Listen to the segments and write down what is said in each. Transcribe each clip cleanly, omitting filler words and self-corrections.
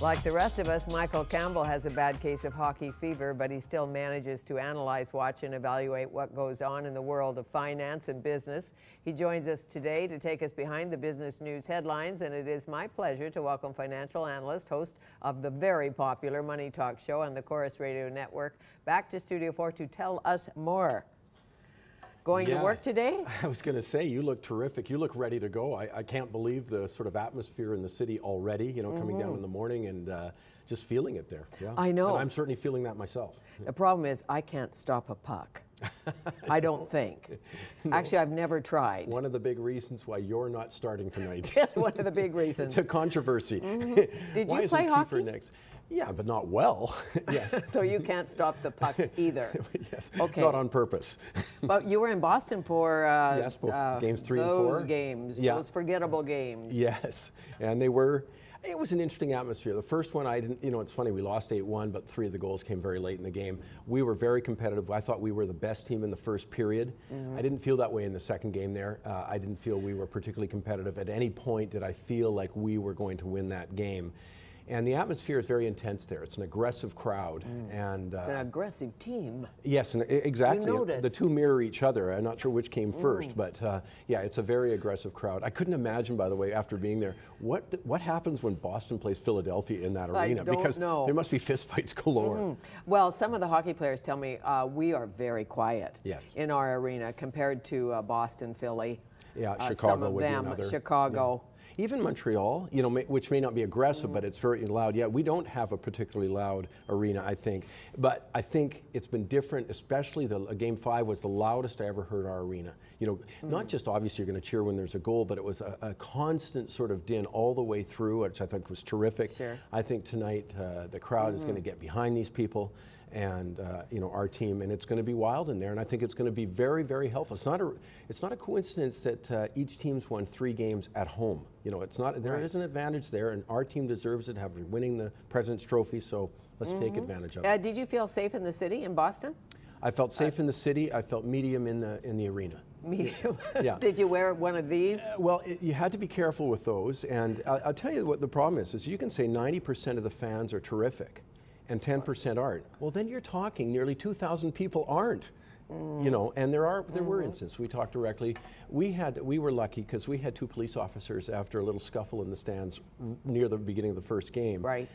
Like the rest of us, Michael Campbell has a bad case of hockey fever, but he still manages to analyze, watch, and evaluate what goes on in the world of finance and business. He joins us today to take us behind the business news headlines, and it is my pleasure to welcome financial analyst, host of the very popular Money Talk show on the Chorus Radio Network, back to Studio 4 to tell us more. Going to work today? I was going to say, you look terrific. You look ready to go. I can't believe the sort of atmosphere in the city already, you know, coming down in the morning and just feeling it there. Yeah. I know. And I'm certainly feeling that myself. The problem is I can't stop a puck. I don't think. No. Actually, I've never tried. One of the big reasons why you're not starting tonight. That's one of the big reasons. It's a controversy. Did you play hockey? Next? Yeah, but not well. Yes. So you can't stop the pucks either. Yes. Okay. Not on purpose. But you were in Boston for yes, both games 3 and 4. Those games, those forgettable games. Yes, and they were. It was an interesting atmosphere. The first one, I didn't, you know, it's funny, we lost 8-1, but 3 of the goals came very late in the game. We were very competitive. I thought we were the best team in the first period. I didn't feel that way in the second game there. I didn't feel we were particularly competitive. At any point did I feel like we were going to win that game. And the atmosphere is very intense there. It's an aggressive crowd. And it's an aggressive team. Yes, and exactly. You noticed. The two mirror each other. I'm not sure which came first, but yeah, it's a very aggressive crowd. I couldn't imagine, by the way, after being there, what happens when Boston plays Philadelphia in that arena? Because there must be fistfights galore. Well, some of the hockey players tell me we are very quiet in our arena compared to Boston, Philly. Yeah, Chicago some of would them, be another. Chicago. Yeah. Even Montreal, you know, which may not be aggressive, but it's very loud. Yeah, we don't have a particularly loud arena, I think. But I think it's been different, especially Game 5 was the loudest I ever heard our arena. You know, not just obviously you're going to cheer when there's a goal, but it was a constant sort of din all the way through, which I think was terrific. Sure. I think tonight the crowd is going to get behind these people and you know, our team, and it's going to be wild in there, and I think it's going to be very, very helpful. It's not a coincidence that each team's won 3 games at home. You know, it's not. There is an advantage there, and our team deserves it, having winning the President's Trophy. So let's take advantage of it. Did you feel safe in the city in Boston? I felt safe in the city. I felt medium in the arena. Medium. Yeah. Did you wear one of these? Well, you had to be careful with those, and I'll tell you what the problem is you can say 90% of the fans are terrific, and 10% aren't. Well, then you're talking nearly 2,000 people aren't. You know, and there were instances. We talked directly. We were lucky because we had 2 police officers after a little scuffle in the stands near the beginning of the first game. Right.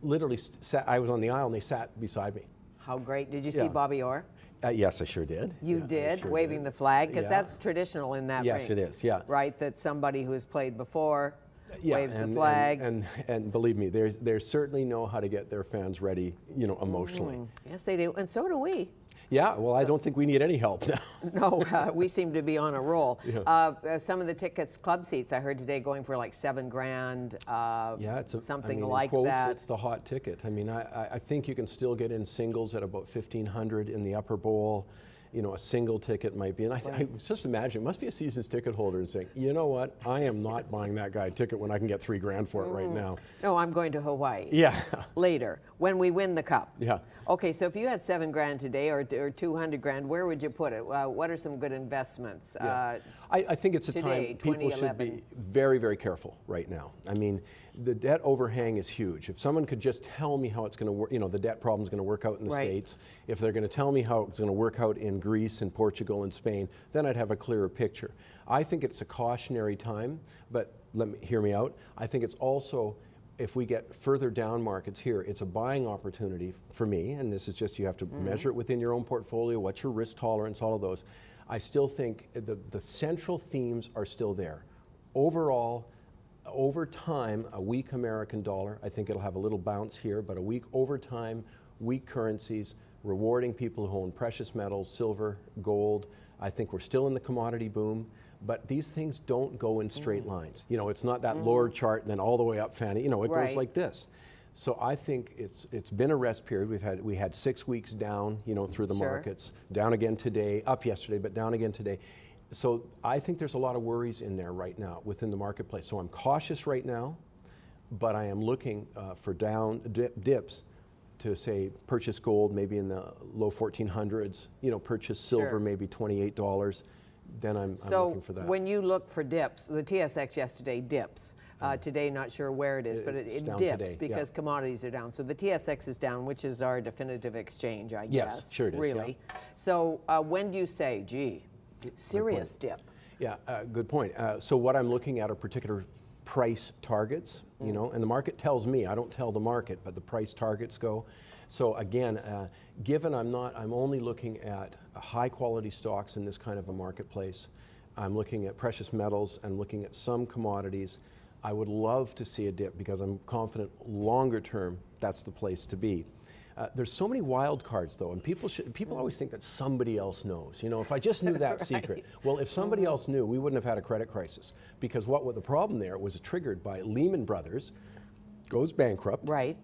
Literally, I was on the aisle and they sat beside me. How great! Did you see Bobby Orr? Yes, I sure did. You did, sure waving the flag, because that's traditional in that ring. Yes, it is. Yeah. Right, that somebody who has played before waves the and, flag. And believe me, they certainly know how to get their fans ready, you know, emotionally. Yes, they do, and so do we. Yeah, well, I don't think we need any help now. No, we seem to be on a roll. Yeah. Some of the tickets, club seats, I heard today going for like $7,000. Yeah, it's something like quotes, that. It's the hot ticket. I mean, I think you can still get in singles at about $1,500 in the upper bowl. You know, a single ticket might be, and I just imagine, it must be a season's ticket holder and saying, you know what, I am not buying that guy a ticket when I can get $3,000 for it right now. No, I'm going to Hawaii. Yeah. Later, when we win the cup. Yeah. Okay, so if you had $7,000 today or $200,000, where would you put it? What are some good investments? Yeah. I think it's a time people should be very, very careful right now. I mean, the debt overhang is huge. If someone could just tell me how it's going to work, you know, the debt problem is going to work out in the States. If they're going to tell me how it's going to work out in Greece and Portugal and Spain, then I'd have a clearer picture. I think it's a cautionary time, but hear me out. I think it's also, if we get further down markets here, it's a buying opportunity for me, and this is just, you have to measure it within your own portfolio, what's your risk tolerance, all of those. I still think the central themes are still there. Overall, over time, a weak American dollar, I think it'll have a little bounce here, but over time, weak currencies, rewarding people who own precious metals, silver, gold. I think we're still in the commodity boom, but these things don't go in straight lines. You know, it's not that lower chart and then all the way up, Fanny. You know, it goes like this. So I think it's been a rest period. We had 6 weeks down, you know, through the markets, down again today, up yesterday, but down again today. So I think there's a lot of worries in there right now within the marketplace. So I'm cautious right now, but I am looking for down dips to say purchase gold maybe in the low 1400s, you know, purchase silver maybe $28. Then I'm looking for that. So when you look for dips, the TSX yesterday dips. Today, not sure where it is, but it dips today, because commodities are down. So the TSX is down, which is our definitive exchange, I guess. Yes, sure it is. Really. Yeah. So when do you say, gee, serious dip? Yeah, good point. So what I'm looking at are particular price targets, you know, and the market tells me, I don't tell the market, but the price targets go. So again, given I'm only looking at high quality stocks in this kind of a marketplace, I'm looking at precious metals, I'm looking at some commodities. I would love to see a dip because I'm confident longer term that's the place to be. There's so many wild cards though, and people always think that somebody else knows. You know, if I just knew that secret. Well, if somebody else knew, we wouldn't have had a credit crisis, because what the problem there was triggered by Lehman Brothers goes bankrupt. Right.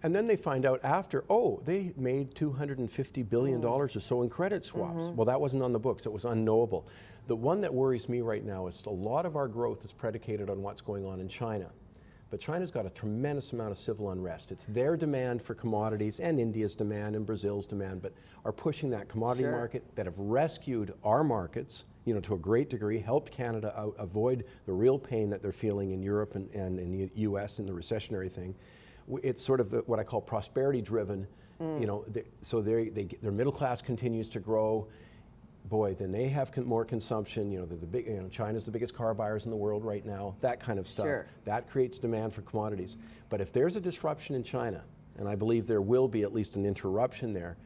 And then they find out after, oh, they made $250 billion or so in credit swaps. Well, that wasn't on the books, it was unknowable. The one that worries me right now is a lot of our growth is predicated on what's going on in China. But China's got a tremendous amount of civil unrest. It's their demand for commodities and India's demand and Brazil's demand, but are pushing that commodity market that have rescued our markets, you know, to a great degree, helped Canada out, avoid the real pain that they're feeling in Europe and in the US in the recessionary thing. It's sort of what I call prosperity driven, you know, so their middle class continues to grow. Boy, then they have more consumption. You know, China's the biggest car buyers in the world right now. That kind of stuff. Sure. That creates demand for commodities. But if there's a disruption in China, and I believe there will be at least an interruption there,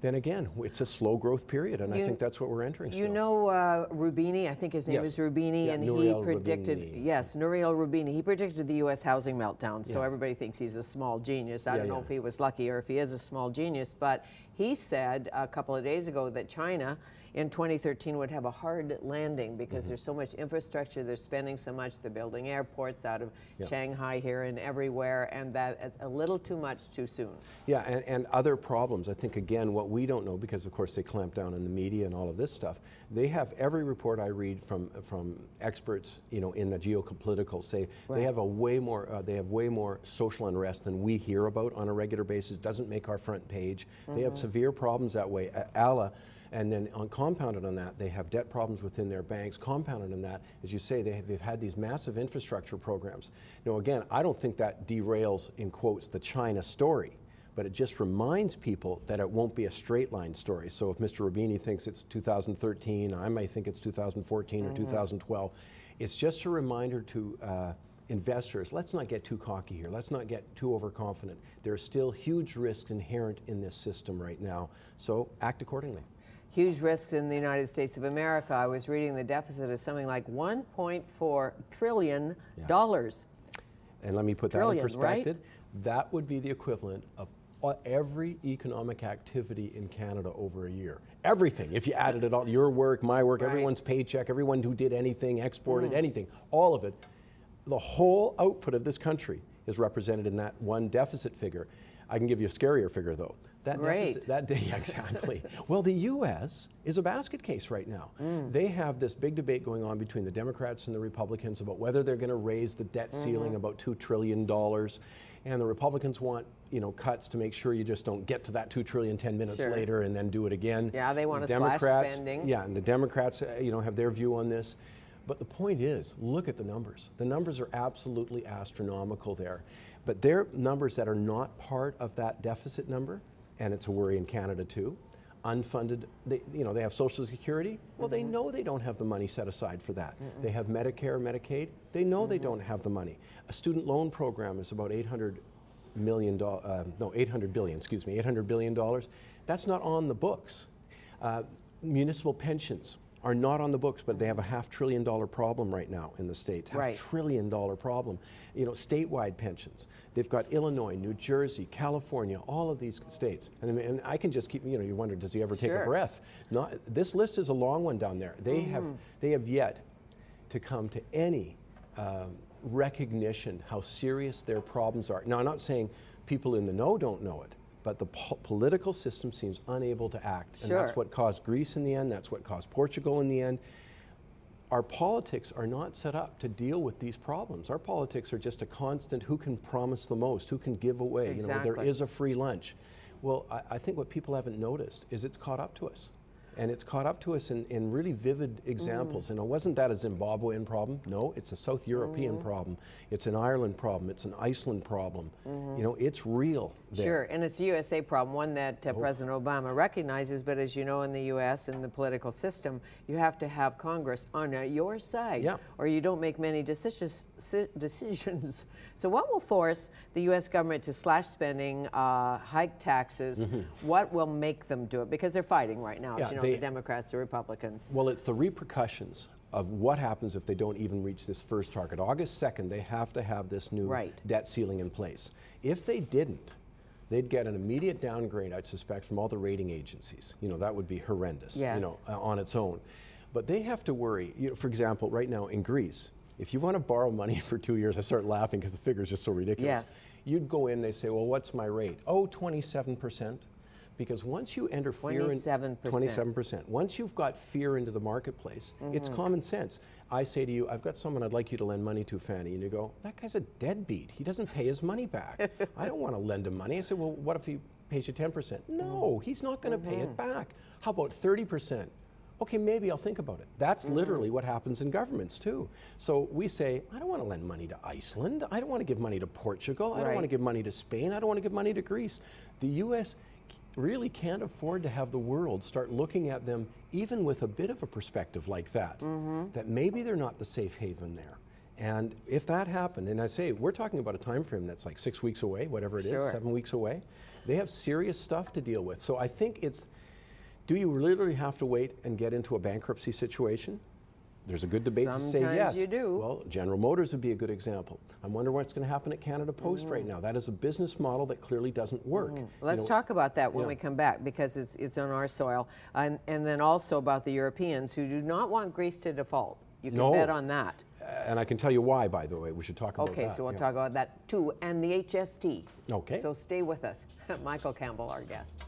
then again, it's a slow growth period, and I think that's what we're entering. You know Rubini, I think his name is Rubini, and he predicted, Nouriel Rubini, he predicted the U.S. housing meltdown, so everybody thinks he's a small genius. I don't know if he was lucky or if he is a small genius, but he said a couple of days ago that China in 2013 would have a hard landing because there's so much infrastructure, they're spending so much, they're building airports out of Shanghai here and everywhere, and that is a little too much too soon. Yeah, and other problems. I think, again, what we don't know, because of course they clamp down on the media and all of this stuff, they have every report I read from experts, you know, in the geopolitical say they have way more social unrest than we hear about on a regular basis. It doesn't make our front page. They have severe problems that way. And then compounded on that, they have debt problems within their banks. Compounded on that, as you say, they've had these massive infrastructure programs. Now, again, I don't think that derails, in quotes, the China story, but it just reminds people that it won't be a straight line story. So if Mr. Rubini thinks it's 2013, I might think it's 2014 or 2012. It's just a reminder to investors, let's not get too cocky here. Let's not get too overconfident. There are still huge risks inherent in this system right now, so act accordingly. Huge risks in the United States of America. I was reading the deficit is something like $1.4 trillion. And let me put that in perspective. Right? That would be the equivalent of every economic activity in Canada over a year. Everything, if you added it all, your work, my work, everyone's paycheck, everyone who did anything, exported anything, all of it, the whole output of this country is represented in that one deficit figure. I can give you a scarier figure though. That day, exactly. Well, the U.S. is a basket case right now. They have this big debate going on between the Democrats and the Republicans about whether they're going to raise the debt ceiling about $2 trillion. And the Republicans want, you know, cuts to make sure you just don't get to that $2 trillion 10 minutes later and then do it again. Yeah, they want to slash spending. Yeah, and the Democrats, you know, have their view on this. But the point is, look at the numbers. The numbers are absolutely astronomical there. But they're numbers that are not part of that deficit number, and it's a worry in Canada too. Unfunded, they have Social Security. Well, they know they don't have the money set aside for that. They have Medicare, Medicaid. They know they don't have the money. A student loan program is about $800 billion. That's not on the books. Municipal pensions are not on the books, but they have a $500 billion problem right now in the States. $500 billion problem. You know, statewide pensions. They've got Illinois, New Jersey, California, all of these states. And I can just keep, you know, you wonder, does he ever take a breath? This list is a long one down there. They have yet to come to any recognition how serious their problems are. Now, I'm not saying people in the know don't know it, but the political system seems unable to act. And that's what caused Greece in the end, that's what caused Portugal in the end. Our politics are not set up to deal with these problems. Our politics are just a constant who can promise the most, who can give away. You know, there is a free lunch. Well, I think what people haven't noticed is it's caught up to us. And it's caught up to us in really vivid examples. And it wasn't that a Zimbabwean problem. No, it's a South European problem. It's an Ireland problem. It's an Iceland problem. You know, it's real there. Sure, and it's a USA problem, one that President Obama recognizes, but as you know, in the US, in the political system, you have to have Congress on your side, or you don't make many decisions. So what will force the US government to slash spending, hike taxes? What will make them do it? Because they're fighting right now, as you know, the Democrats, the Republicans. Well, it's the repercussions of what happens if they don't even reach this first target. August 2nd, they have to have this new debt ceiling in place. If they didn't, they'd get an immediate downgrade, I'd suspect, from all the rating agencies. You know, that would be horrendous, you know, on its own. But they have to worry. You know, for example, right now in Greece, if you want to borrow money for 2 years, I start laughing because the figure is just so ridiculous. You'd go in, they say, well, what's my rate? Oh, 27%. Because once you enter fear, 27%. Once you've got fear into the marketplace, it's common sense. I say to you, I've got someone I'd like you to lend money to, Fanny, and you go, that guy's a deadbeat. He doesn't pay his money back. I don't want to lend him money. I say, well, what if he pays you 10%? No, he's not going to pay it back. How about 30%? Okay, maybe I'll think about it. That's literally what happens in governments too. So we say, I don't want to lend money to Iceland. I don't want to give money to Portugal. I don't want to give money to Spain. I don't want to give money to Greece. The U.S. really can't afford to have the world start looking at them even with a bit of a perspective like that, that maybe they're not the safe haven there. And if that happened, and I say, we're talking about a time frame that's like 6 weeks away, whatever it is, 7 weeks away, they have serious stuff to deal with. So I think it's, do you literally have to wait and get into a bankruptcy situation? There's a good debate to say yes. Sometimes you do. Well, General Motors would be a good example. I wonder what's going to happen at Canada Post right now. That is a business model that clearly doesn't work. Let's talk about that when we come back, because it's on our soil. And then also about the Europeans who do not want Greece to default. You can bet on that. And I can tell you why, by the way. We should talk about that. Okay, so we'll talk about that too, and the HST. Okay. So stay with us. Michael Campbell, our guest.